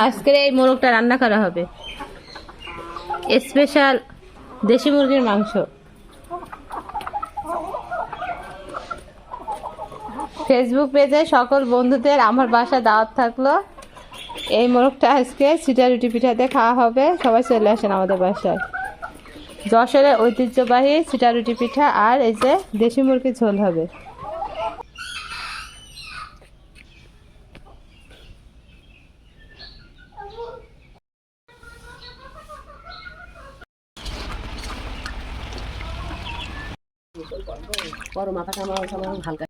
আজকের এই মোরগটা রান্না করা হবে, স্পেশাল দেশি মুরগির মাংস। ফেসবুক পেজে সকল বন্ধুদের আমার বাসা দাওয়াত থাকলো। এই মোরগটা আজকে চিটা রুটি পিঠা দিয়ে খাওয়া হবে, সবাই চলে আসেন আমাদের বাসায়। যশোরের ঐতিহ্যবাহী চিটা রুটি পিঠা আর এই যে দেশি মুরগির ঝোল হবে। বড় মাথাটা আমার হালকা